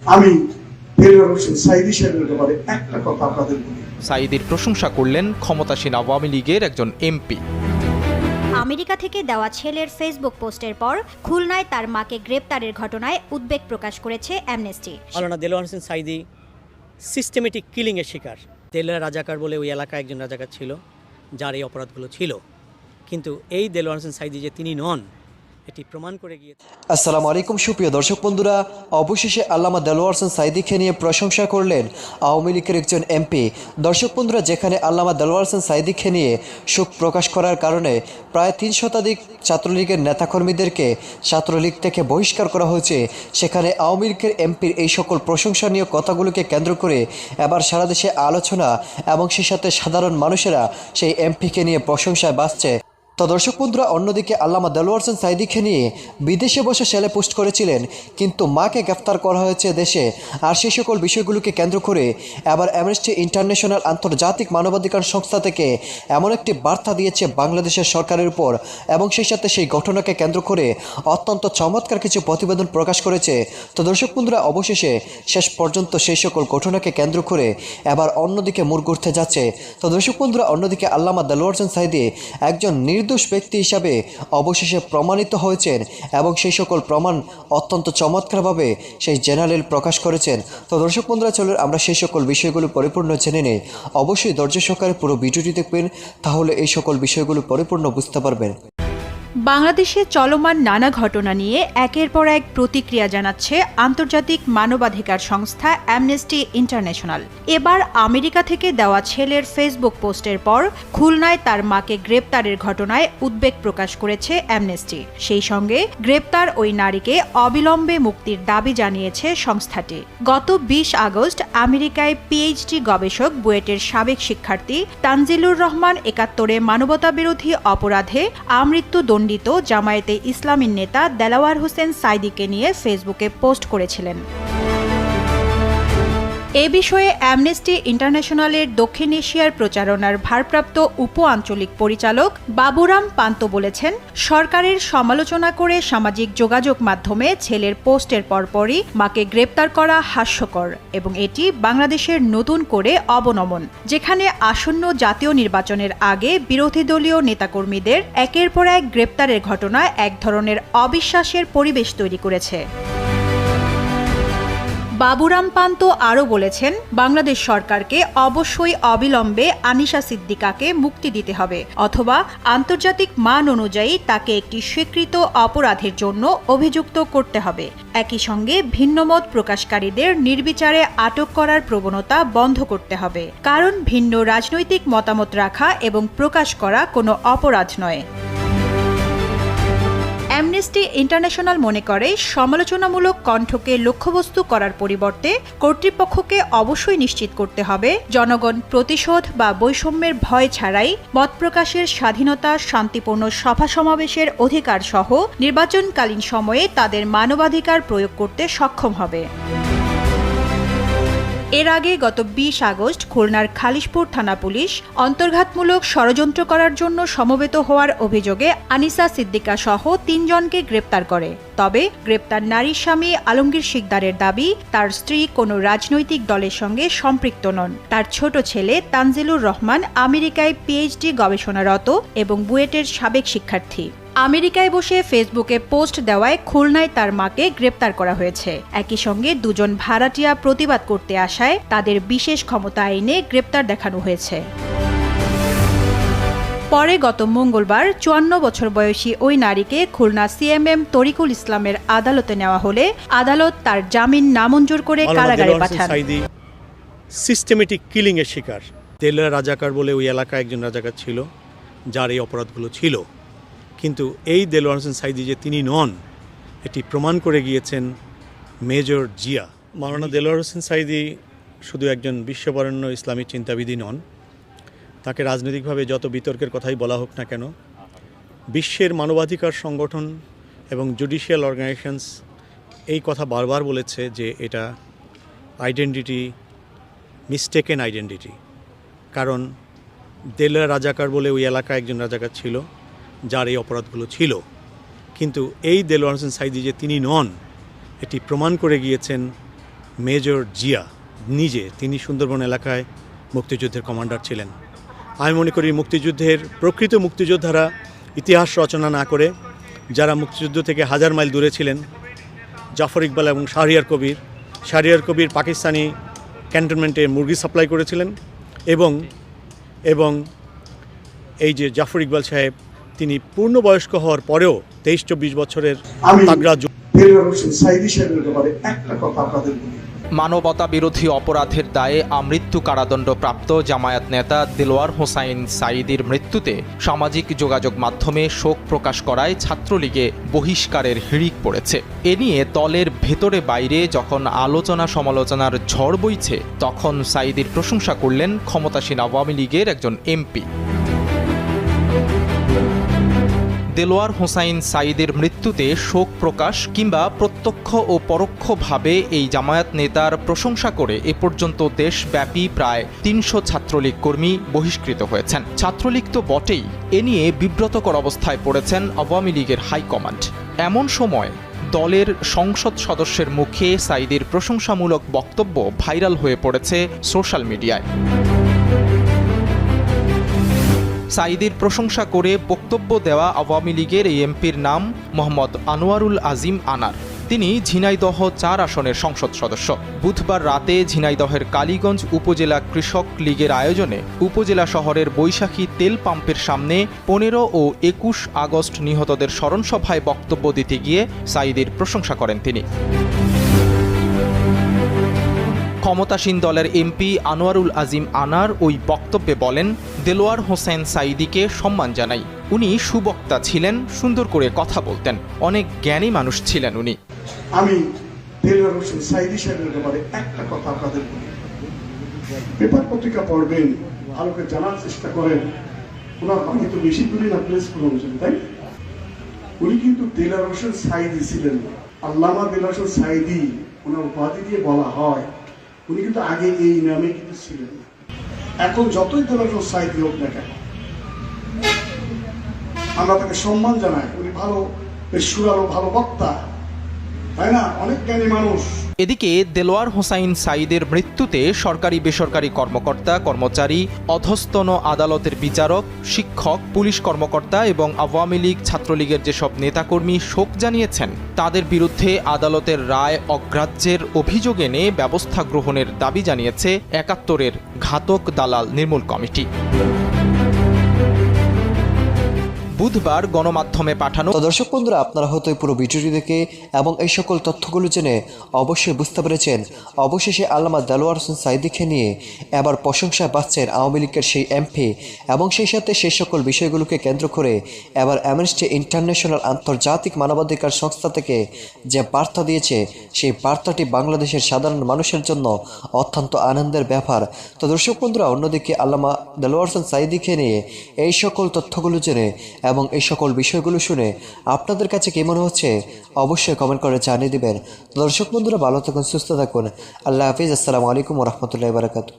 আমি দেলোয়ার হোসেন সাঈদী সাহেবের ব্যাপারে একটা কথা আপনাদের বলি। সাঈদীর প্রশংসা করলেন ক্ষমতাসীন আওয়ামী লীগের একজন এমপি। আমেরিকা থেকে দেওয়া ছেলের ফেসবুক পোস্টের পর খুলনায় তার মাকে গ্রেপ্তারের ঘটনায় উদ্বেগ প্রকাশ করেছে অ্যামনেস্টি। মাওলানা দেলোয়ার হোসেন সাঈদী সিস্টেমেটিক কিলিংয়ের শিকার। দেলোয়ার রাজাকার বলে ওই এলাকায় একজন রাজাকার ছিল, যার এই অপরাধগুলো ছিল, কিন্তু এই দেলোয়ার হোসেন সাঈদী যে তিনি নন এটি প্রমাণ করে গিয়েছে। আসসালামু আলাইকুম সুপ্রিয় দর্শক বন্ধুরা, অবশেষে আল্লামা দেলোয়ার হোসেন সাঈদীকে নিয়ে প্রশংসা করলেন আওয়ামী লীগের একজন এমপি। দর্শক বন্ধুরা, যেখানে আল্লামা দেলোয়ার হোসেন সাঈদীকে নিয়ে শোক প্রকাশ করার কারণে প্রায় 3 শতাধিক ছাত্রলীগের নেতাকর্মীদেরকে ছাত্রলীগ থেকে বহিষ্কার করা হয়েছে, সেখানে আওয়ামী লীগের এমপির এই সকল প্রশংসনীয় কথাগুলোকে কেন্দ্র করে এবার সারা দেশে আলোচনা এবং সেই সাথে সাধারণ মানুষেরা সেই এমপিকে নিয়ে প্রশংসায় বাসছে। তো দর্শক বন্ধুরা, অন্যদিকে আল্লামা দেলোয়ার হোসেন সাঈদীকে নিয়ে বিদেশে বসে সেলে পোস্ট করেছিলেন, কিন্তু মাকে গ্রেফতার করা হয়েছে দেশে। আর সেই সকল বিষয়গুলোকে কেন্দ্র করে এবার অ্যামনেস্টি ইন্টারন্যাশনাল আন্তর্জাতিক মানবাধিকার সংস্থা থেকে এমন একটি বার্তা দিয়েছে বাংলাদেশের সরকারের উপর, এবং সেই সাথে সেই ঘটনাকে কেন্দ্র করে অত্যন্ত চমৎকার কিছু প্রতিবেদন প্রকাশ করেছে। তো দর্শক বন্ধুরা, অবশেষে শেষ পর্যন্ত সেই সকল ঘটনাকে কেন্দ্র করে এবার অন্যদিকে মুড় ঘুরতে যাচ্ছে। তো দর্শক বন্ধুরা, অন্যদিকে আল্লামা দেলোয়ার হোসেন সাঈদী একজন নির্দোষ ব্যক্তি হিসাবে অবশেষে প্রমাণিত হয়েছেন, এবং সেই সকল প্রমাণ অত্যন্ত চমৎকারভাবে সেই জেনারেল প্রকাশ করেছেন। তো দর্শক বন্ধুরা, চলুন আমরা সেই সকল বিষয়গুলো পরিপূর্ণ জেনে নেই। অবশ্যই ধৈর্য সহকারে পুরো ভিডিওটি দেখবেন, তাহলে এই সকল বিষয়গুলো পরিপূর্ণ বুঝতে পারবেন। বাংলাদেশে চলমান নানা ঘটনা নিয়ে একের পর এক প্রতিক্রিয়া জানাচ্ছে আন্তর্জাতিক মানবাধিকার সংস্থা অ্যামনেস্টি ইন্টারন্যাশনাল। এবার আমেরিকা থেকে দেওয়া ছেলের ফেসবুক পোস্টের পর খুলনায় তার মাকে গ্রেপ্তারের ঘটনায় উদ্বেগ প্রকাশ করেছে অ্যামনেস্টি। সেই সঙ্গে গ্রেপ্তার ওই নারীকে অবিলম্বে মুক্তির দাবি জানিয়েছে সংস্থাটি। গত 20 আগস্ট আমেরিকায় পিএইচডি গবেষক বুয়েটের সাবেক শিক্ষার্থী তানজিলুর রহমান 71-এ মানবতাবিরোধী অপরাধে আমৃত্যুদণ্ডিত জামায়াতে ইসলামীর নেতা দেলোয়ার হোসেন সাঈদীকে নিয়ে ফেসবুকে পোস্ট করেছিলেন। এ বিষয়ে অ্যামনেস্টি ইন্টারন্যাশনালের দক্ষিণ এশিয়ার প্রচারণার ভারপ্রাপ্ত উপ আঞ্চলিক পরিচালক বাবুরাম পান্ত বলেছেন, সরকারের সমালোচনা করে সামাজিক যোগাযোগ মাধ্যমে ছেলের পোস্টের পরপরই মাকে গ্রেপ্তার করা হাস্যকর, এবং এটি বাংলাদেশের নতুন করে অবনমন, যেখানে আসন্ন জাতীয় নির্বাচনের আগে বিরোধী দলীয় নেতাকর্মীদের একের পর এক গ্রেপ্তারের ঘটনা এক ধরনের অবিশ্বাসের পরিবেশ তৈরি করেছে। বাবুরাম পান্ত আরও বলেছেন, বাংলাদেশ সরকারকে অবশ্যই অবিলম্বে আনিশা সিদ্দিকাকে মুক্তি দিতে হবে, অথবা আন্তর্জাতিক মান অনুযায়ী তাকে একটি স্বীকৃত অপরাধের জন্য অভিযুক্ত করতে হবে। একই সঙ্গে ভিন্নমত প্রকাশকারীদের নির্বিচারে আটক করার প্রবণতা বন্ধ করতে হবে, কারণ ভিন্ন রাজনৈতিক মতামত রাখা এবং প্রকাশ করা কোনো অপরাধ নয়। অ্যামনেস্টি ইন্টারন্যাশনাল মনে করে, সমালোচনামূলক কণ্ঠকে লক্ষ্যবস্তু করার পরিবর্তে কর্তৃপক্ষকে অবশ্যই নিশ্চিত করতে হবে জনগণ প্রতিশোধ বা বৈষম্যের ভয় ছাড়াই মত প্রকাশের স্বাধীনতা, শান্তিপূর্ণ সভা সমাবেশের অধিকার সহ নির্বাচনকালীন সময়ে তাদের মানবাধিকার প্রয়োগ করতে সক্ষম হবে। এর আগে গত 20 আগস্ট খুলনার খালিশপুর থানা পুলিশ অন্তর্ঘাতমূলক ষড়যন্ত্র করার জন্য সমবেত হওয়ার অভিযোগে আনিসা সিদ্দিকা সহ 3 জনকে গ্রেপ্তার করে। তবে গ্রেপ্তার নারীর স্বামী আলমগীর শিকদারের দাবি, তার স্ত্রী কোনো রাজনৈতিক দলের সঙ্গে সম্পৃক্ত নন। তার ছোট ছেলে তানজিলুর রহমান আমেরিকায় পিএইচডি গবেষণারত এবং বুয়েটের সাবেক শিক্ষার্থী। আমেরিকায় বসে ফেসবুকে পোস্ট দেওয়ায় খুলনায় তার মাকে গ্রেপ্তার করা হয়েছে। একই সঙ্গে 2 জন ভাড়াটিয়া প্রতিবাদ করতে আসায় তাদের বিশেষ ক্ষমতা আইনে গ্রেপ্তার দেখানো হয়েছে। পরে গত মঙ্গলবার 54 বছর বয়সী ওই নারীকে খুলনা সিএমএম তরিকুল ইসলামের আদালতে নেওয়া হলে আদালত তার জামিন নামঞ্জুর করে কারাগারে পাঠান। সিস্টেমেটিক কিলিংয়ের শিকার। দেলোয়ার রাজাকার বলে ওই এলাকায় একজন রাজাকার ছিল, যার এই অপরাধগুলো ছিল, কিন্তু এই দেলোয়ার হোসেন সাঈদী যে তিনি নন এটি প্রমাণ করে গিয়েছেন মেজর জিয়া। মাওলানা দেলোয়ার হোসেন সাঈদী শুধু একজন বিশ্ববরেণ্য ইসলামী চিন্তাবিদই নন, তাকে রাজনৈতিকভাবে যত বিতর্কের কথাই বলা হোক না কেন, বিশ্বের মানবাধিকার সংগঠন এবং জুডিশিয়াল অর্গানাইজেশনস এই কথা বারবার বলেছে যে এটা আইডেন্টিটি, মিস্টেকেন আইডেন্টিটি। কারণ দেলোয়ার রাজাকার বলে ওই এলাকায় একজন রাজাকার ছিল, যার এই অপরাধগুলো ছিল, কিন্তু এই দেলোয়ার হোসেন সাঈদী যে তিনি নন এটি প্রমাণ করে গিয়েছেন মেজর জিয়া নিজে তিনি সুন্দরবন এলাকায় মুক্তিযুদ্ধের কমান্ডার ছিলেন। আমি মনে করি মুক্তিযুদ্ধের প্রকৃত মুক্তিযোদ্ধারা ইতিহাস রচনা না করে যারা মুক্তিযুদ্ধ থেকে হাজার মাইল দূরে ছিলেন, জাফর ইকবাল এবং শাহরিয়ার কবির পাকিস্তানি ক্যান্টনমেন্টে মুরগি সাপ্লাই করেছিলেন এবং এই যে জাফর ইকবাল সাহেব তিনি পূর্ণবয়স্ক হওয়ার পরেও 23-24 বছরের আমি তাগড়া দেলোয়ার হোসেন সাঈদী সাহেবের ব্যাপারে একটা কথা আপনাদের বলি। মানবতা বিরোধী অপরাধের দায়ে আমৃত্যু কারাদণ্ডপ্রাপ্ত জামায়াত নেতা দেলোয়ার হোসাইন সাঈদীর মৃত্যুতে সামাজিক যোগাযোগ মাধ্যমে শোক প্রকাশ করায় ছাত্রলীগে বহিষ্কারের হিড়িক পড়েছে। এ নিয়ে দলের ভেতরে বাইরে যখন আলোচনা সমালোচনার ঝড় বইছে, তখন সাঈদীর প্রশংসা করলেন ক্ষমতাসীন আওয়ামী লীগের একজন এমপি। দেলোয়ার হোসাইন সাঈদীর মৃত্যুতে শোক প্রকাশ কিংবা প্রত্যক্ষ ও পরোক্ষভাবে এই জামায়াত নেতার প্রশংসা করে এ পর্যন্ত দেশব্যাপী প্রায় 300 ছাত্রলীগ কর্মী বহিষ্কৃত হয়েছেন। ছাত্রলীগ তো বটেই, এ নিয়ে বিব্রতকর অবস্থায় পড়েছেন আওয়ামী লীগের হাইকমান্ড। এমন সময় দলের সংসদ সদস্যের মুখে সাঈদীর প্রশংসামূলক বক্তব্য ভাইরাল হয়ে পড়েছে সোশ্যাল মিডিয়ায়। সাঈদীর প্রশংসা করে বক্তব্য দেওয়া আওয়ামী লীগের এই এমপির নাম মোহাম্মদ আনোয়ারুল আজিম আনার। তিনি ঝিনাইদহ 4 আসনের সংসদ সদস্য। বুধবার রাতে ঝিনাইদহের কালীগঞ্জ উপজেলা কৃষক লীগের আয়োজনে উপজেলা শহরের বৈশাখী তেল পাম্পের সামনে 15 ও 21 আগস্ট নিহতদের স্মরণসভায় বক্তব্য দিতে গিয়ে সাঈদীর প্রশংসা করেন তিনি। ক্ষমতাসীন দলের এমপি আনোয়ারুল আজিম আনার ওই বক্তব্যে বলেন, দেলোয়ার হোসেন সাঈদীকে সম্মান জানাই। উনি সুবক্তা ছিলেন, সুন্দর করে কথা বলতেন, অনেক জ্ঞানী মানুষ ছিলেন উনি। আমি দেলোয়ার হোসেন সাঈদী সাহেবের ব্যাপারে একটা কথা আপনাদের বলি। পেপার পত্রিকা পড়বেন, আলোকে জানার চেষ্টা করেন। ওনার বাণী তো বেশি দূরে না, প্রেস প্রমোশন, তাই উনি কিন্তু দেলোয়ার হোসেন সাঈদী ছিলেন না। আল্লামা দেলোয়ার হোসেন সাঈদী ওনার উপাধি দিয়ে বলা হয়, উনি কিন্তু আগে এই নামে কিন্তু ছিলেন না। এখন যতই দেলোয়ার হোসেন সাঈদী হোক না কেন, আমরা তাকে সম্মান জানাই। উনি ভালো, বেশ সুরালো, ভালো বক্তা, তাই না, অনেক জ্ঞানী মানুষ। এদিকে দেলোয়ার হোসাইন সাঈদের মৃত্যুতে সরকারি বেসরকারি কর্মকর্তা কর্মচারী, অধস্তন আদালতের বিচারক, শিক্ষক, পুলিশ কর্মকর্তা এবং আওয়ামী লীগ ছাত্রলীগের যেসব নেতাকর্মী শোক জানিয়েছেন, তাদের বিরুদ্ধে আদালতের রায় অগ্রাহ্যের অভিযোগ এনে ব্যবস্থা গ্রহণের দাবি জানিয়েছে ৭১-এর ঘাতক দালাল নির্মূল কমিটি। বুধবার গণমাধ্যমে পাঠানো। তো দর্শক বন্ধুরা, আপনারা হয়তো এই পুরো ভিডিওটি দেখে এবং এই সকল তথ্যগুলো জেনে অবশ্যই বুঝতে পেরেছেন, অবশেষে আল্লামা দেলোয়ার হোসেন সাঈদীকে নিয়ে এবার প্রশংসায় পাচ্ছেন আওয়ামী লীগের সেই এমপি, এবং সেই সাথে সেই সকল বিষয়গুলোকে কেন্দ্র করে এবার অ্যামনেস্টি ইন্টারন্যাশনাল আন্তর্জাতিক মানবাধিকার সংস্থা থেকে যে বার্তা দিয়েছে, সেই বার্তাটি বাংলাদেশের সাধারণ মানুষের জন্য অত্যন্ত আনন্দের ব্যাপার। তো দর্শক বন্ধুরা, অন্যদিকে আল্লামা দেলোয়ার হোসেন সাঈদীকে নিয়ে এই সকল তথ্যগুলো জেনে এবং এই সকল বিষয়গুলো শুনে আপনাদের কাছে কি মনে হচ্ছে অবশ্যই কমেন্ট করে জানিয়ে দিবেন। দর্শক বন্ধুরা, ভালো থাকুন, সুস্থ থাকুন। আল্লাহ হাফিজ। আসসালামু আলাইকুম ওয়া রাহমাতুল্লাহি ওয়া বারাকাতুহু।